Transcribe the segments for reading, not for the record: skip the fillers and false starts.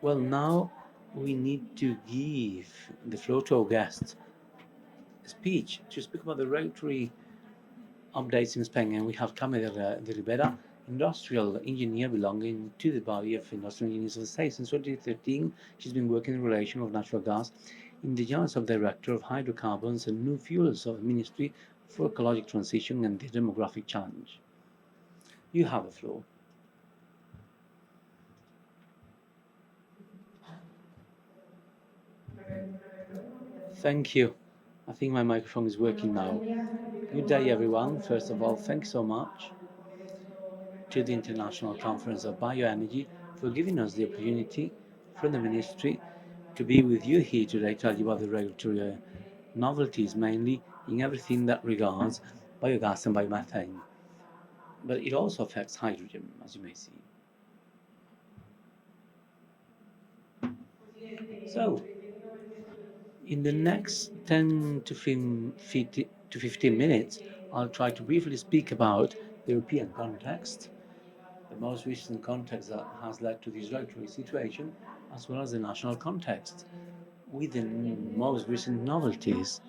Well, now we need to give the floor to our guest speech to speak about the regulatory updates in Spain. And we have Carmen de Ribera, industrial engineer belonging to the body of industrial engineers of the state. Since 2013, she's been working in relation of natural gas in the Office of Director of Hydrocarbons and New Fuels of the Ministry for Ecological Transition and the Demographic Challenge. You have the floor. Thank you. I think my microphone is working now. Good day, everyone. First of all, thanks so much to the International Conference of Bioenergy for giving us the opportunity from the Ministry to be with you here today, tell you about the regulatory novelties, mainly in everything that regards biogas and biomethane. But it also affects hydrogen, as you may see. So, in the next 10 to 15 minutes, I'll try to briefly speak about the European context, the most recent context that has led to this regulatory situation, as well as the national context, with the most recent novelties,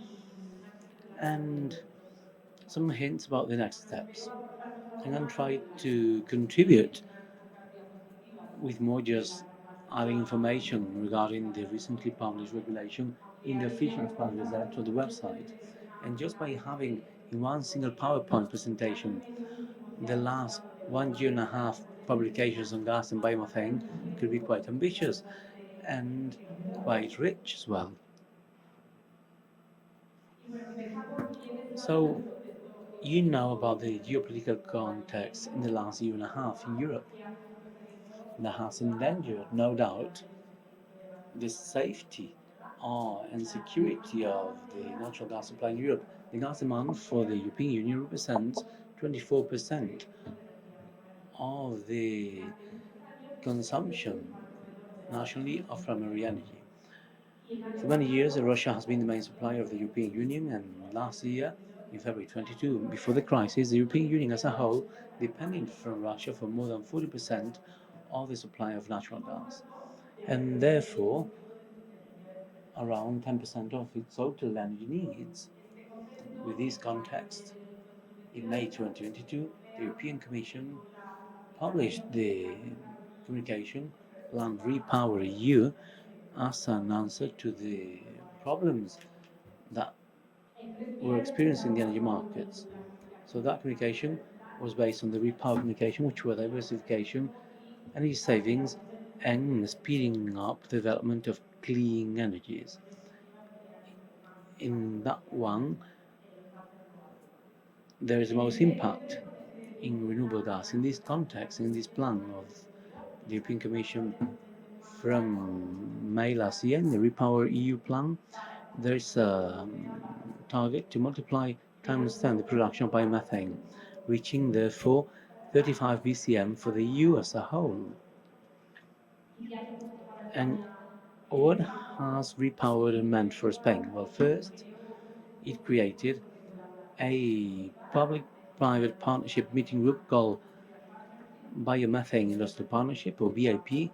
and some hints about the next steps. I'm going to try to contribute with more just adding information regarding the recently published regulation in the official Spanish Gazette or the website. And just by having in one single PowerPoint presentation the last 1 year and a half publications on gas and biomethane could be quite ambitious and quite rich as well. So, you know about the geopolitical context in the last year and a half in Europe that has endangered, no doubt, the safety and security of the natural gas supply in Europe. The gas demand for the European Union represents 24% of the consumption nationally of primary energy. For many years, Russia has been the main supplier of the European Union, and last year, in February 22, before the crisis, the European Union as a whole depended from Russia for more than 40% of the supply of natural gas. And therefore, around 10% of its total energy needs. With this context, in May 2022, the European Commission published the communication Land Repower EU as an answer to the problems that were experienced in the energy markets. So that communication was based on the Repower communication, which were diversification, energy savings, and speeding up the development of clean energies. In that one, there is the most impact in renewable gas. In this context, in this plan of the European Commission from May last year, in the Repower EU plan, there is a target to multiply times 10 the production of biomethane, reaching therefore 35 BCM for the EU as a whole. And what has Repower meant for Spain? Well, first, it created a public-private partnership meeting group called Biomethane Industrial Partnership, or BIP,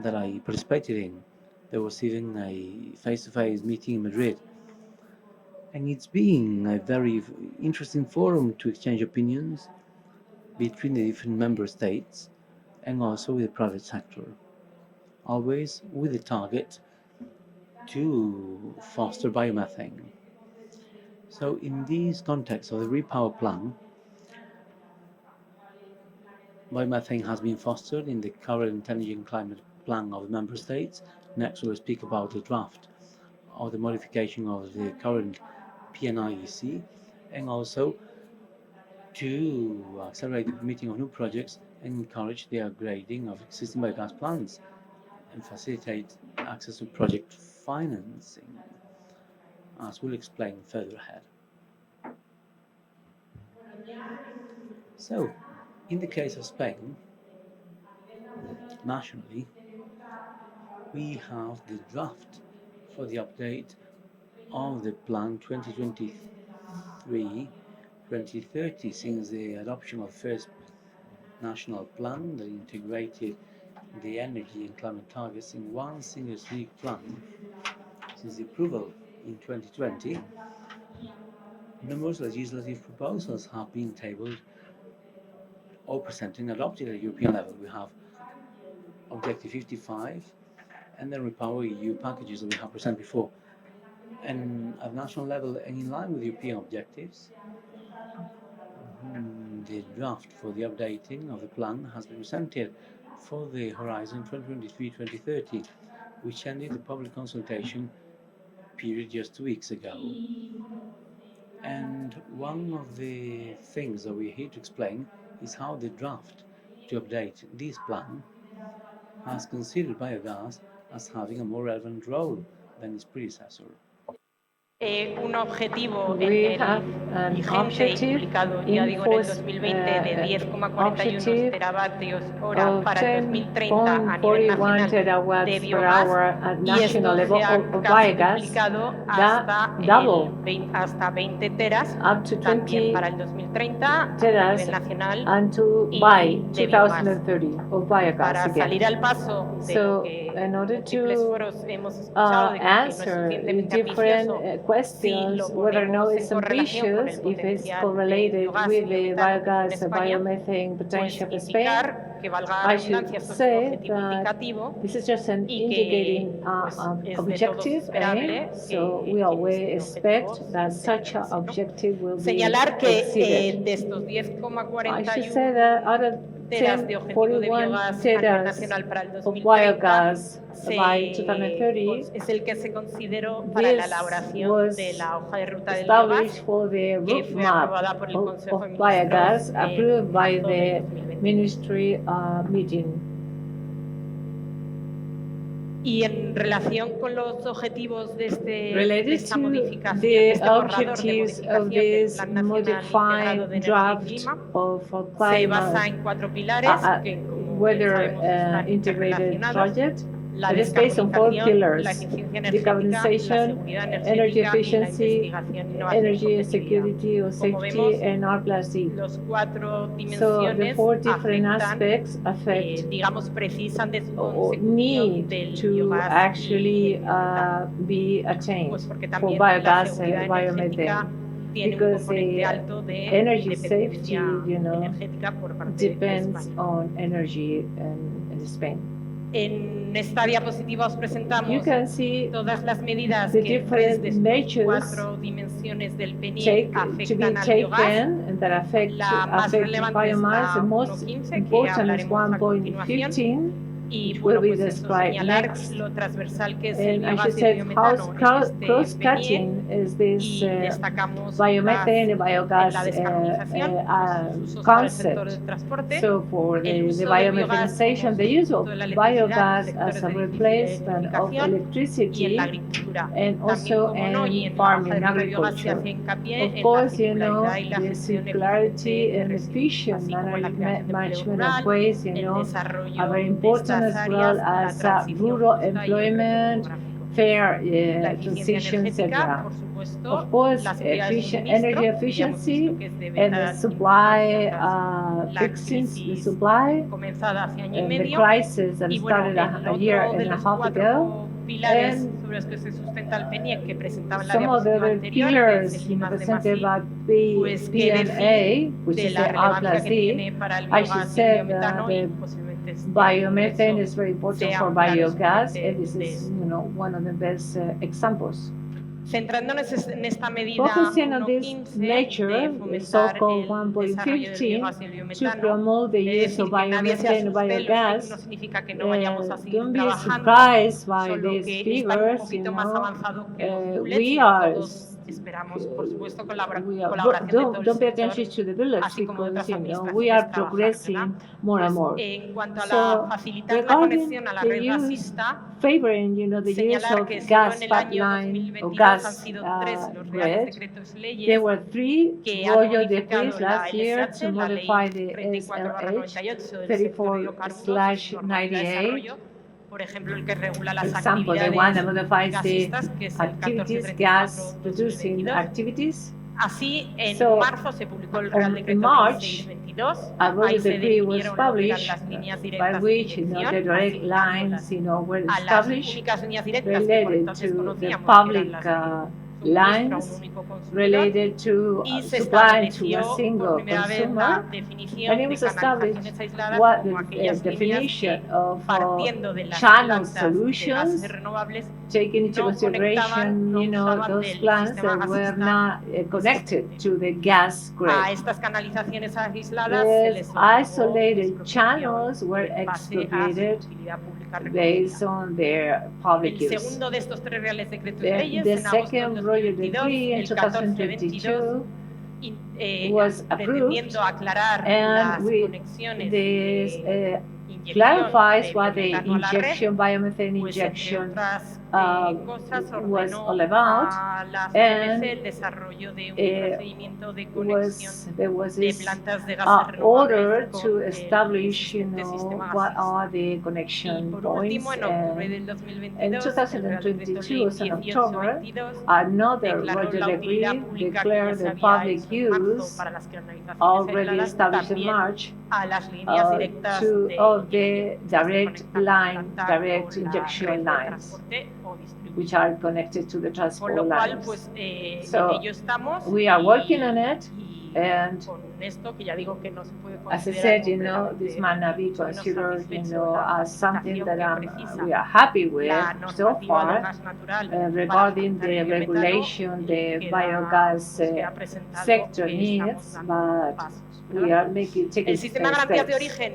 that I participated in. There was even a face-to-face meeting in Madrid. And it's been a very interesting forum to exchange opinions between the different member states and also with the private sector, always with the target to foster biomethane. So, in this context of the Repower Plan, biomethane has been fostered in the current intelligent climate plan of the member states. Next, we'll speak about the draft of the modification of the current PNIEC, and also to accelerate the permitting of new projects and encourage the upgrading of existing biogas plants and facilitate access to project financing, as we'll explain further ahead. So, in the case of Spain, nationally, we have the draft for the update of the Plan 2023-2030 since the adoption of the first national plan, the integrated the energy and climate targets in one single strategic plan since the approval in 2020. Numerous legislative proposals have been tabled or presented and adopted at European level. We have Objective 55 and the Repower EU packages that we have presented before. And at national level and in line with European objectives, the draft for the updating of the plan has been presented for the horizon 2023-2030, which ended the public consultation period just 2 weeks ago. And one of the things that we're here to explain is how the draft to update this plan has considered biogas as having a more relevant role than its predecessor. Un objetivo We have an objective in force, objective of 10.41 terawatts per hour at national level of biogas, that double up to 20 teras until by 2030 of biogas again. So in order to answer different questions, whether or not it's ambitious, if it's correlated with the biogas biomethane potential of Spain, I should say that this is just an indicating objective aim, so we always expect that such an objective will be exceeded. I should say that out of 10.41 teras of biogas by 2030, this was established for the roadmap of biogas approved by the Ministry meeting. Related to the objectives of this modified draft of climate weather integrated project, it is based on 4 pillars: decarbonization, energy efficiency, energy security or safety, and R+D. So the 4 different aspects affect or need to actually be attained for biogas and biomethane, because the energy safety, depends on energy in Spain. En esta diapositiva os presentamos todas las medidas the que different desde measures 4 dimensiones del PNIEC to be afectan al taken biogás. that affect biomass. The most important is 1.15, y will be pues eso, described señalar next. lo transversal que es el And I biogás should y say el how biometano en este cross-cutting PNIEC, is this y destacamos biomethane and biogas la descarbonización, sus usos para el sector del concept. transporte, So for el the uso del biomethanization, the use of de la electricidad, biogas sectores as a de replacement of y en electricity, la agricultura. and also También, como no, y in en farming la hoja de ruta de biogás se agriculture. hace hincapié Of en course, la circularidad y la the gestión circularity eficiente de and residuos, efficient así como la creación de empleo management rural, of waste, el desarrollo are very de important estas as well áreas, la as transición rural justa y el reto employment, demográfico. fair La eficiencia transition, energética, etc. por supuesto, Of course, la seguridad del suministro, energy que ya hemos efficiency visto que es de and the vital supply, importancia. fixing the crisis supply, comenzada hace año y and the medio, crisis that y bueno, started el a year otro de and a los half 4 ago, pilares and sobre los que se sustenta el PNIEC que presentaba en la some of the diapositiva other anterior, pillars que es el I+D+I, presented by pues que BNA, which de is la the relevancia que R+D, tiene para el I should biogás y say el biometano, that y the posiblemente biomethane is very important sea for un claro biogas, exponente and this de is, esto. one of the best examples. Centrándonos en esta medida Focusing on this 1.15 measure, de the fomentar so-called el desarrollo del biogás y el 1.15, to biometano, promote the es use decir, of que nadie se biomethane and asuste, los biogas, no significa que no vayamos a seguir don't be trabajando, surprised by solo these que está un figures, poquito más avanzado que los bullets, we y are todos esperamos, por supuesto, colaboración de don't todo el pay attention sector, to the bullets, así como de otras because we are administraciones, progressing trabajar, more and more. En cuanto a So, facilitar la regarding conexión a la the red use, gasista, favoring, the use señalar of que solo gas en el año pipeline or 2022 han gas sido 3 los reales grid. decretos leyes There were 3 que han royal modificado decrees la last year LSH, to la modify ley the 34/98 SLH del sector de hidrocarburos, y su normativa de 34/98. desarrollo, por ejemplo, el que regula las Example, the one that actividades modifies the gasistas, que es el activities, 1434/2022. gas producing activities. Así, en So, marzo se publicó el Real in Decreto March, 1622. a royal Ahí se decree was definieron lo que eran published las líneas by directas de which, the dirección, direct asignándolas lines, were a las established únicas líneas directas que por related entonces to the conocíamos, que eran public las de suministro a un lines único consumidor, related to y se supply to a estableció por single primera vez la consumer. definición And it de was established canalizaciones aisladas what como the aquellas líneas definition que, of partiendo de las channel plantas de solutions, gases renovables, taking into no consideration, conectaban those del plants sistema that were gasista not connected to the gas a grid. estas canalizaciones aisladas se les These otorgó isolated expropiación channels were en base a su expropriated utilidad pública based reconocida. on their public El use. segundo de estos tres reales decretos leyes, The en agosto del second royal 2022, decree in el 1422, 2022 was approved, pretendiendo aclarar las and conexiones this de inyección clarifies de what the biometano a la red, injection, biomethane pues, entre injection otras cosas, was ordenó all about, a la and CNMC el desarrollo de un procedimiento de conexión there was de this plantas de gases order renovables to con el establish, existente sistema what gasista. are the Y connection por points. último, en octubre del In 2022, el Real Decreto 2022, in Ley October, 1822 another declaró royal la utilidad decree pública que ya declared se the había public hecho en marzo use para las canalizaciones already aisladas established in también March a las líneas directas de of the inyección que se direct conectan line, con la direct red injection de lines, transporte o distribución. which are connected to the Con transport lo cual, lines. pues, So, en ello estamos. we are working on it, y and con esto que ya digo que no se puede as I considerar said, this might not be mucho menos considered, satisfecho la as something that facilitación que precisa we are happy with la so normativa del far. gas natural Regarding para the fomentar el biometano, regulation, the queda, biogas pues, queda presentado sector que needs, estamos dando but pasos, we are taking el sistema de garantías de steps. origen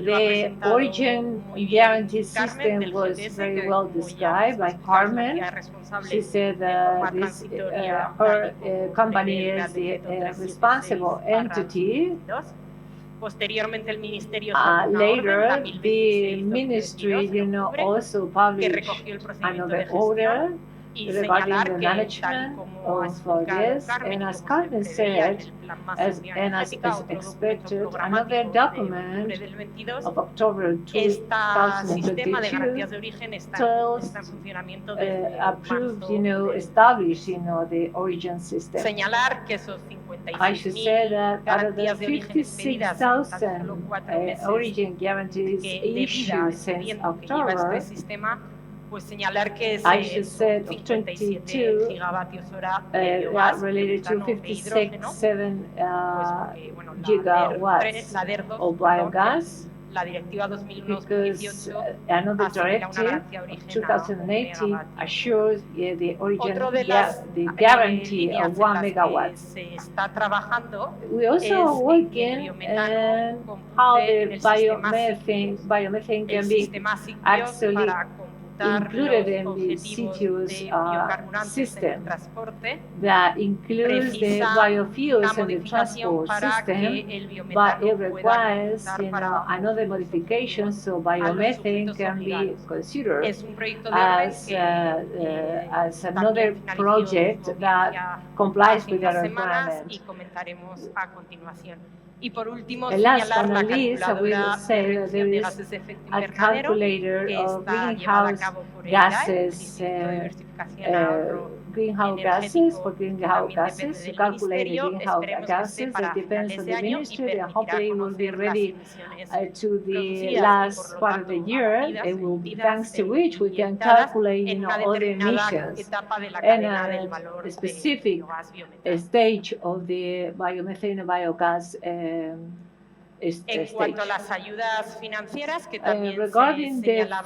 lo ha The presentado origin muy bien guarantee Carmen, system del was GTS, very que, well como ya described by hemos explicado, es la Carmen. entidad responsable She said de forma this, transitoria, her tal y como company prevé el is the Real Decreto responsible 376/2022. entity. Posteriormente, el Ministerio sacó una Later, orden, la the 1026/2022, ministry, en octubre, also que published recogió el procedimiento de another order gestión y regarding señalar the que, tal y management como ha of explicado this, Carmen, and y as como Carmen se preveía en said, el Plan Más and Seguridad as Energética, otro documento expected, programático another de document octubre del 22, of October este sistema de 2022 garantías de origen está en funcionamiento desde approved, marzo del established, the origin system. Señalar que esos I should say that out of the garantías de origen expedidas en tan solo 56,000 4 meses origin guarantees de vida issued since expediente que lleva este October, sistema, pues señlar que I should son say 57 22 gigavatios hora de biogás, related to metano e hidrógeno, 57 pues porque, bueno, gigawatts la DER 2, of perdón, biogas, la directiva because 2001-2018 another asigna una directive garantía de origen a 2018 megavatio. assures the origin, Otro de las the guarantee líneas of en 1 las que megawatt. se está trabajando We also es are en que el working biometano on how compute en the el sistema biomethane el can be sistema SICBIOS actually para computar included in los the objetivos CITIUS de biocarburantes en el system transporte, that includes the precisa biofuels una in the modificación transport para system, que el but biometano it pueda requires, computar para another modification so biomethane can be considered es un proyecto de orden as, que as another también project finalizó that complies hace with unas our semanas requirement. y comentaremos a continuación. Y por último, And last señalar but la not least, I will calculadora de say that reducción there de is gases de efecto a invernadero calculator que of está llevada a greenhouse cabo por el gases, Instituto de Diversificación y Ahorro greenhouse gases, for greenhouse también gases, depende to del calculate the Ministerio. greenhouse Esperemos que gases, esté para it depends finales on de the año y ministry, and permitirá hopefully it will be conocer las ready emisiones to the producidas y, last por lo part of the tanto, year, abatidas, it will, emitidas thanks to which we can inyectadas calculate, en una all the determinada emissions etapa de la and cadena del valor a de specific biogás biometano. stage of the biomethane and biogas En cuanto a stage. las ayudas financieras, que también Regarding se the señalaban en la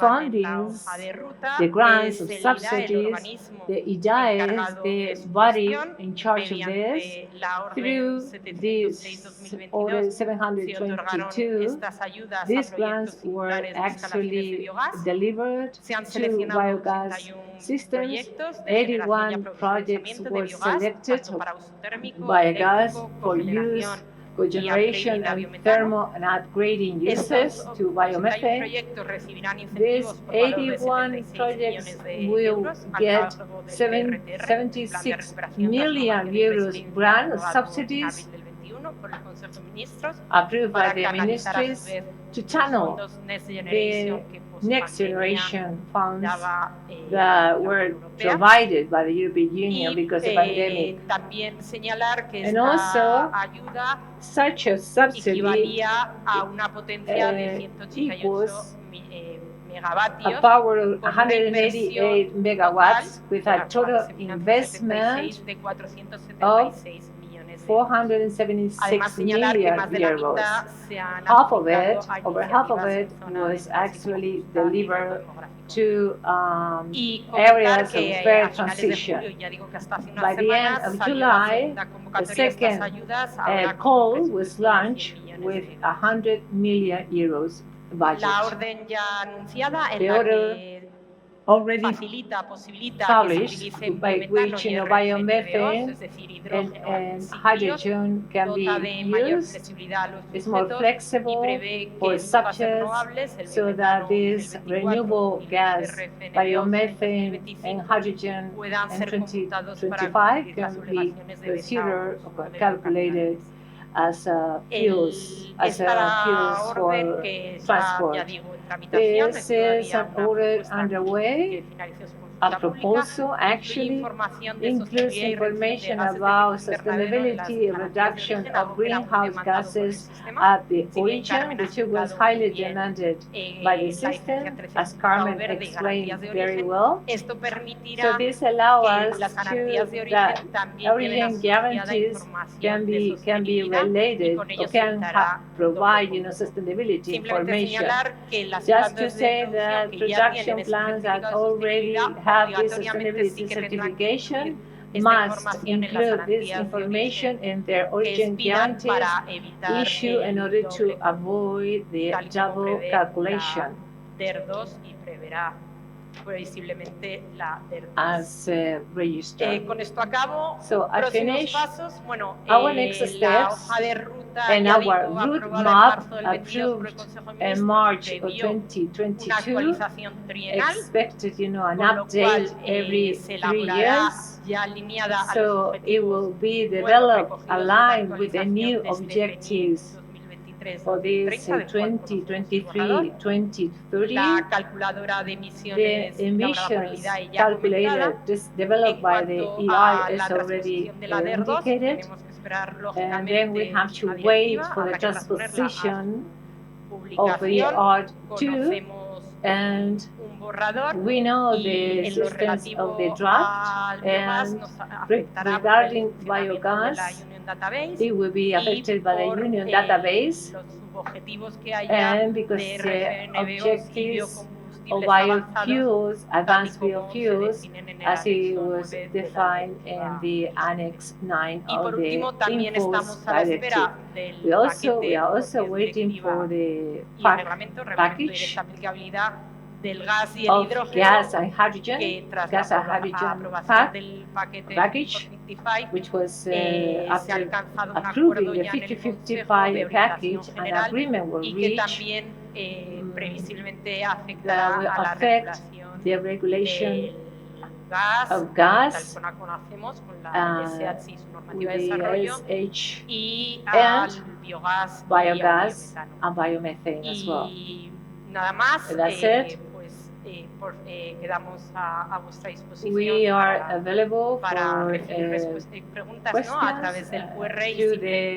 fundings, hoja de ruta, the grants es of el IDA, el subsidies, organismo the IDA is encargado the de su body gestión, in charge of this. mediante la orden Through this 706/2022 order se otorgaron 722, estas ayudas a these proyectos grants were singulares de instalaciones de actually biogás. delivered Se han to seleccionado biogas 81 systems. proyectos de generación y 81 projects aprovechamiento de were biogás, selected tanto para uso térmico, biogas eléctrico, for use, cogeneración cogeneration, y upgrading a and biometano. thermal and upgrading uses Estos to 81 biomethane. proyectos recibirán These incentivos por valor de 81 76 projects millones de will euros a get cargo del PRTR, Plan de 76 Recuperación, million Transformación y euros Resiliencia, grant aprobado en subsidies abril del 21 por el Consejo de approved by the ministries to channel the next generation funds that were provided by the European Union because of the pandemic. And also, such a subsidy equals a power of 188 megawatts with a total investment of 476 million euros. Half of it, over half of it, was actually delivered to areas of fair transition. By the end of July, the second call was launched with 100 million euros budget. The order already published by which biomethane and hydrogen can be used is more flexible for subjects so that this renewable gas, biomethane and hydrogen in 2025 can be considered or calculated as fuels for transport. This is an order underway. A proposal actually includes information about sustainability and reduction of greenhouse gases at the origin, which was highly demanded by the system, as Carmen explained very well. So this allows us to that origin guarantees can be related or can provide sustainability information. Just to say that production plants that already have this sustainability certification must include this information in their origin guarantees issue in order to avoid the double calculation. As registered. So I finish our next steps and our route map approved in March of 2022. Expected, an update every 3 years. So it will be developed aligned with the new objectives for this 2023-2030, the emissions calculated, developed by the EI is already indicated, and then we have to wait for the transposition of the ER2, and we know the existence of the draft, and regarding biogas, it will be affected by the union database, and because the objectives of biofuels, advanced biofuels, as it was defined in the Annex 9 of the Impulse Directive. We are also waiting for the package of gas and hydrogen package, which was after approving the 50-55 package, an agreement will reach that will affect the regulation of gas with the SH and biogas and biomethane as well. That's it. We are available for questions to the